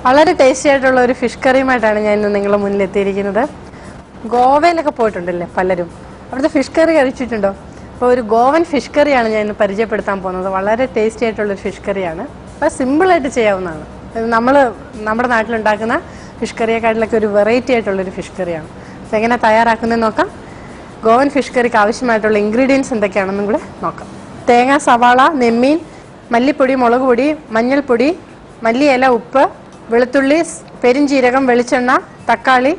വളരെ ടേസ്റ്റി ആയിട്ടുള്ള ഒരു ഫിഷ് കറിയുമായിട്ടാണ് ഞാൻ ഇന്ന് നിങ്ങളുടെ മുന്നിൽ എത്തിയിരിക്കുന്നത്. ഗോവയിലൊക്കെ പോയിട്ടുണ്ടല്ലേ പലരും, അവിടുത്തെ ഫിഷ് കറി കഴിച്ചിട്ടുണ്ടോ? അപ്പോൾ ഒരു ഗോവൻ ഫിഷ് കറിയാണ് ഞാൻ ഇന്ന് പരിചയപ്പെടുത്താൻ പോകുന്നത്. വളരെ ടേസ്റ്റി ആയിട്ടുള്ളൊരു ഫിഷ് കറിയാണ്. അപ്പോൾ സിമ്പിളായിട്ട് ചെയ്യാവുന്നതാണ്. നമ്മുടെ നാട്ടിലുണ്ടാക്കുന്ന ഫിഷ് കറിയെക്കാട്ടിലൊക്കെ ഒരു വെറൈറ്റി ആയിട്ടുള്ളൊരു ഫിഷ് കറിയാണ്. അപ്പോൾ എങ്ങനെ തയ്യാറാക്കുന്നതെന്ന് നോക്കാം. ഗോവൻ ഫിഷ് കറിക്ക് ആവശ്യമായിട്ടുള്ള ഇൻഗ്രീഡിയൻസ് എന്തൊക്കെയാണെന്നും കൂടെ നോക്കാം. തേങ്ങ, സവാള, നെമ്മീൻ, മല്ലിപ്പൊടി, മുളക് പൊടി, മഞ്ഞൾപ്പൊടി, മല്ലിയില, ഉപ്പ്, വെളുത്തുള്ളി, പെരിഞ്ചീരകം, വെളിച്ചെണ്ണ, തക്കാളി,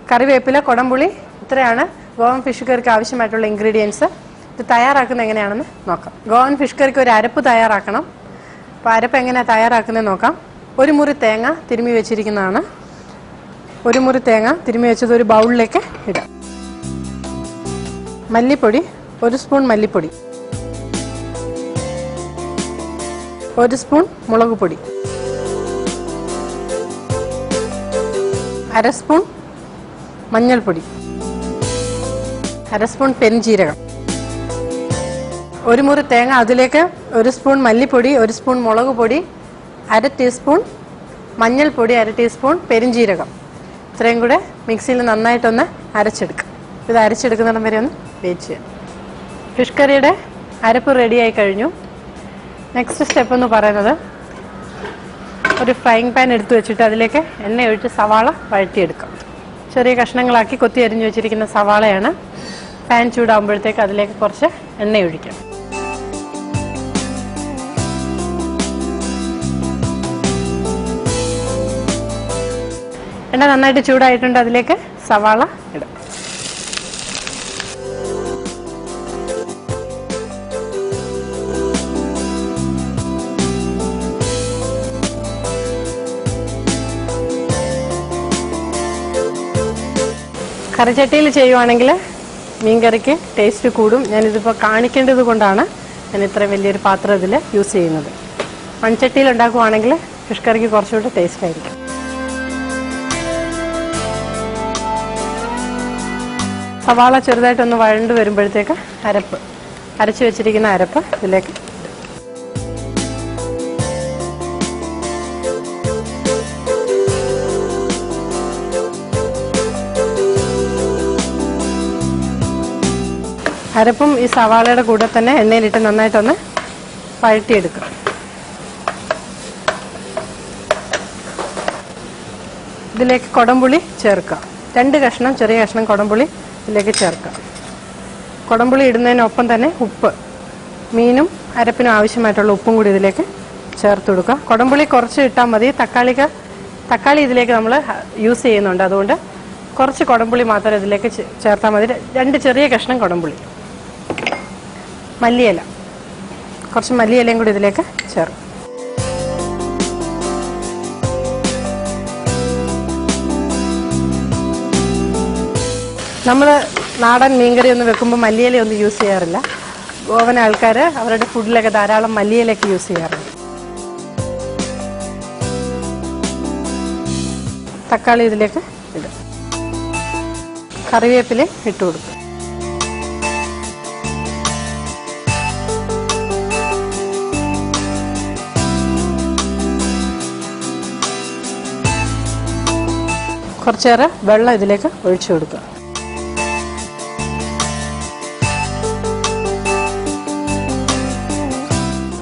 കറിവേപ്പില, കൊടംപുളി. ഇത്രയാണ് ഗോവൻ ഫിഷ് കറിക്ക് ആവശ്യമായിട്ടുള്ള ഇൻഗ്രീഡിയൻസ്. ഇത് തയ്യാറാക്കുന്നത് എങ്ങനെയാണെന്ന് നോക്കാം. ഗോവൻ ഫിഷ് കറിക്ക് ഒരു അരപ്പ് തയ്യാറാക്കണം. അപ്പോൾ അരപ്പ് എങ്ങനെയാണ് തയ്യാറാക്കുന്നത് നോക്കാം. ഒരു മുറി തേങ്ങ തിരുമ്മി വെച്ചിരിക്കുന്നതാണ്. ഒരു മുറി തേങ്ങ തിരുമ്മി വെച്ചത് ഒരു ബൗളിലേക്ക് ഇടാം. മല്ലിപ്പൊടി, 1 സ്പൂൺ മല്ലിപ്പൊടി, 1 സ്പൂൺ മുളക് പൊടി, 1/2 സ്പൂൺ മഞ്ഞൾപ്പൊടി, 1/2 സ്പൂൺ പെരിഞ്ചീരകം, ഒരു മുറി തേങ്ങ, അതിലേക്ക് 1 സ്പൂൺ മല്ലിപ്പൊടി, 1 സ്പൂൺ മുളക് പൊടി, 1/2 ടീസ്പൂൺ മഞ്ഞൾപ്പൊടി, 1/2 ടീസ്പൂൺ പെരിഞ്ചീരകം. ഇത്രയും കൂടെ മിക്സിയിൽ നന്നായിട്ടൊന്ന് അരച്ചെടുക്കുക. ഇത് അരച്ചെടുക്കുന്നിടം വരെ ഒന്ന് വെയിറ്റ് ചെയ്യാം. ഫിഷ് കറിയുടെ അരപ്പ് റെഡിയായി കഴിഞ്ഞു. നെക്സ്റ്റ് സ്റ്റെപ്പ് എന്ന് പറയുന്നത്, ഒരു ഫ്രൈങ് പാൻ എടുത്തു വെച്ചിട്ട് അതിലേക്ക് എണ്ണ ഒഴിച്ച് സവാള വഴറ്റിയെടുക്കാം. ചെറിയ കഷ്ണങ്ങളാക്കി കൊത്തി അരിഞ്ഞു വെച്ചിരിക്കുന്ന സവാളയാണ്. പാൻ ചൂടാകുമ്പോഴത്തേക്ക് അതിലേക്ക് കുറച്ച് എണ്ണ ഒഴിക്കാം. എണ്ണ നന്നായിട്ട് ചൂടായിട്ടുണ്ട്. അതിലേക്ക് സവാള ഇടാം. കറിച്ചട്ടിയിൽ ചെയ്യുവാണെങ്കിൽ മീൻകറിക്ക് ടേസ്റ്റ് കൂടും. ഞാനിതിപ്പോൾ കാണിക്കേണ്ടത് കൊണ്ടാണ് ഞാൻ ഇത്രയും വലിയൊരു പാത്രം ഇതിൽ യൂസ് ചെയ്യുന്നത്. മൺചട്ടിയിൽ ഉണ്ടാക്കുവാണെങ്കിൽ ഫിഷ് കറിക്ക് കുറച്ചുകൂടി ടേസ്റ്റ് ആയിരിക്കും. സവാള ചെറുതായിട്ടൊന്ന് വഴണ്ട് വരുമ്പോഴത്തേക്ക് അരച്ച് വെച്ചിരിക്കുന്ന അരപ്പ് ഇതിലേക്ക് അരപ്പും ഈ സവാളയുടെ കൂടെ തന്നെ എണ്ണയിലിട്ട് നന്നായിട്ടൊന്ന് വഴറ്റിയെടുക്കുക. ഇതിലേക്ക് കൊടംപുളി ചേർക്കുക. 2 കഷ്ണം, ചെറിയ കഷ്ണം കൊടംപുളി ഇതിലേക്ക് ചേർക്കുക. കൊടംപുളി ഇടുന്നതിനൊപ്പം തന്നെ ഉപ്പ്, മീനും അരപ്പിനും ആവശ്യമായിട്ടുള്ള ഉപ്പും കൂടി ഇതിലേക്ക് ചേർത്ത് കൊടുക്കുക. കൊടംപുളി കുറച്ച് ഇട്ടാൽ മതി. തക്കാളി ഇതിലേക്ക് നമ്മൾ യൂസ് ചെയ്യുന്നുണ്ട്. അതുകൊണ്ട് കുറച്ച് കൊടംപുളി മാത്രം ഇതിലേക്ക് ചേർത്താൽ മതി. 2 ചെറിയ കഷ്ണം കൊടംപുളി, മല്ലിയില, കുറച്ച് മല്ലിയിലയും കൂടി ഇതിലേക്ക് ചേർക്കും. നമ്മൾ നാടൻ മീൻകറി ഒന്ന് വെക്കുമ്പോൾ മല്ലിയില ഒന്നും യൂസ് ചെയ്യാറില്ല. ഗോവൻ ആൾക്കാർ അവരുടെ ഫുഡിലൊക്കെ ധാരാളം മല്ലിയിലൊക്കെ യൂസ് ചെയ്യാറുണ്ട്. തക്കാളി ഇതിലേക്ക് ഇടും. കറിവേപ്പില ഇട്ട് കൊടുക്കും. കുറച്ചേറെ വെള്ളം ഇതിലേക്ക് ഒഴിച്ചു കൊടുക്കുക.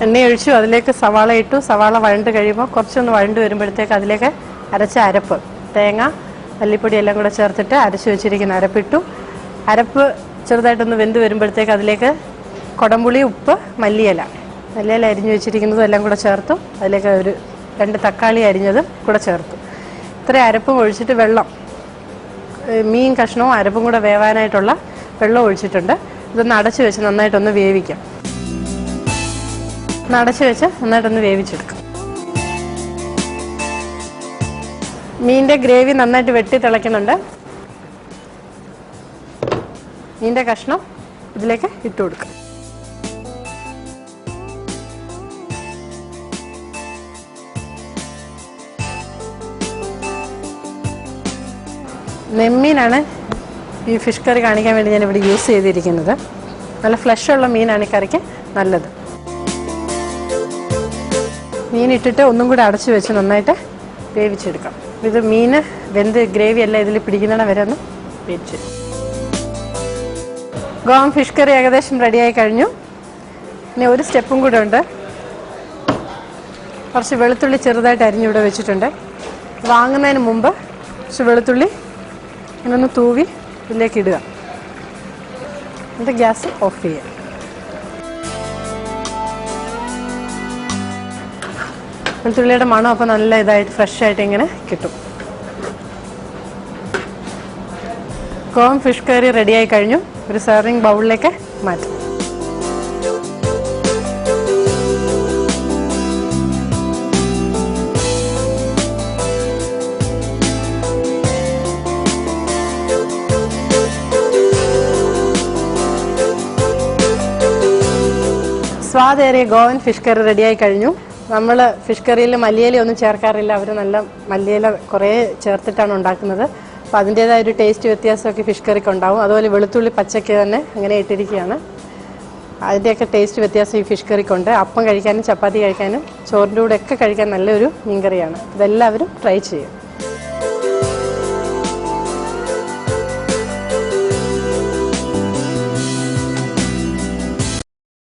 എണ്ണ ഒഴിച്ചു, അതിലേക്ക് സവാള ഇട്ടു. സവാള വഴണ്ട് കഴിയുമ്പോൾ കുറച്ചൊന്ന് വഴണ്ട് വരുമ്പോഴത്തേക്ക് അതിലേക്ക് അരച്ച അരപ്പ്, തേങ്ങ, മല്ലിപ്പൊടി എല്ലാം കൂടെ ചേർത്തിട്ട് അരച്ചു വെച്ചിരിക്കുന്ന അരപ്പിട്ടു. അരപ്പ് ചെറുതായിട്ടൊന്ന് വെന്ത് വരുമ്പോഴത്തേക്ക് അതിലേക്ക് കൊടംപുളി, ഉപ്പ്, മല്ലിയില അരിഞ്ഞു വെച്ചിരിക്കുന്നതും എല്ലാം കൂടെ ചേർത്തു. അതിലേക്ക് ഒരു 2 തക്കാളി അരിഞ്ഞത് കൂടെ ചേർത്തു. ഇത്ര അരപ്പും ഒഴിച്ചിട്ട് വെള്ളം, മീൻ കഷ്ണവും അരപ്പും കൂടെ വേവാനായിട്ടുള്ള വെള്ളം ഒഴിച്ചിട്ടുണ്ട്. ഇതൊന്ന് അടച്ചു വെച്ച് നന്നായിട്ടൊന്ന് വേവിക്കാം. അടച്ചു വെച്ച് നന്നായിട്ടൊന്ന് വേവിച്ചെടുക്കാം. മീനിൻ്റെ ഗ്രേവി നന്നായിട്ട് വെട്ടി തിളയ്ക്കുന്നുണ്ട്. മീനിൻ്റെ കഷ്ണം ഇതിലേക്ക് ഇട്ട് കൊടുക്കാം. നെമ്മീനാണ് ഈ ഫിഷ് കറി കാണിക്കാൻ വേണ്ടി ഞാനിവിടെ യൂസ് ചെയ്തിരിക്കുന്നത്. നല്ല ഫ്ലഷുള്ള മീനാണ് ഈ കറിക്ക് നല്ലത്. മീൻ ഇട്ടിട്ട് ഒന്നും കൂടി അടച്ചു വെച്ച് നന്നായിട്ട് വേവിച്ചെടുക്കാം. ഇത് മീൻ വെന്ത് ഗ്രേവി എല്ലാം ഇതിൽ പിടിക്കുന്നിടം വരെ ഒന്ന് വേവിച്ച്. ഗോവൻ ഫിഷ് കറി ഏകദേശം റെഡിയായി കഴിഞ്ഞു. ഇനി ഒരു സ്റ്റെപ്പും കൂടെ ഉണ്ട്. കുറച്ച് വെളുത്തുള്ളി ചെറുതായിട്ട് അരിഞ്ഞിവിടെ വെച്ചിട്ടുണ്ട്. വാങ്ങുന്നതിന് മുമ്പ് കുറച്ച് വെളുത്തുള്ളി ഇതൊന്ന് തൂവി ഇതിലേക്ക് ഇടുക. എന്നിട്ട് ഗ്യാസ് ഓഫ് ചെയ്യുക. വെളുത്തുള്ളിയുടെ മണം അപ്പോൾ നല്ല ഇതായിട്ട് ഫ്രഷായിട്ട് ഇങ്ങനെ കിട്ടും. ഗോവൻ ഫിഷ് കറി റെഡിയായി കഴിഞ്ഞു. ഒരു സെർവിങ് ബൗളിലേക്ക് മാറ്റും. സ്വാദേറിയ ഗോവൻ ഫിഷ് കറി റെഡിയായി കഴിഞ്ഞു. നമ്മൾ ഫിഷ് കറിയിൽ മല്ലിയില ഒന്നും ചേർക്കാറില്ല. അവർ നല്ല മല്ലിയില കുറേ ചേർത്തിട്ടാണ് ഉണ്ടാക്കുന്നത്. അപ്പോൾ അതിൻ്റേതായ ഒരു ടേസ്റ്റ് വ്യത്യാസമൊക്കെ ഫിഷ് കറിക്ക് ഉണ്ടാവും. അതുപോലെ വെളുത്തുള്ളി പച്ചയ്ക്ക് തന്നെ അങ്ങനെ ഇട്ടിരിക്കുകയാണ്. അതിൻ്റെയൊക്കെ ടേസ്റ്റ് വ്യത്യാസം ഈ ഫിഷ് കറിക്കുണ്ട്. അപ്പം കഴിക്കാനും ചപ്പാത്തി കഴിക്കാനും ചോറിൻ്റെ കൂടെ ഒക്കെ കഴിക്കാൻ നല്ലൊരു മീൻകറിയാണ്. ഇതെല്ലാവരും ട്രൈ ചെയ്യും.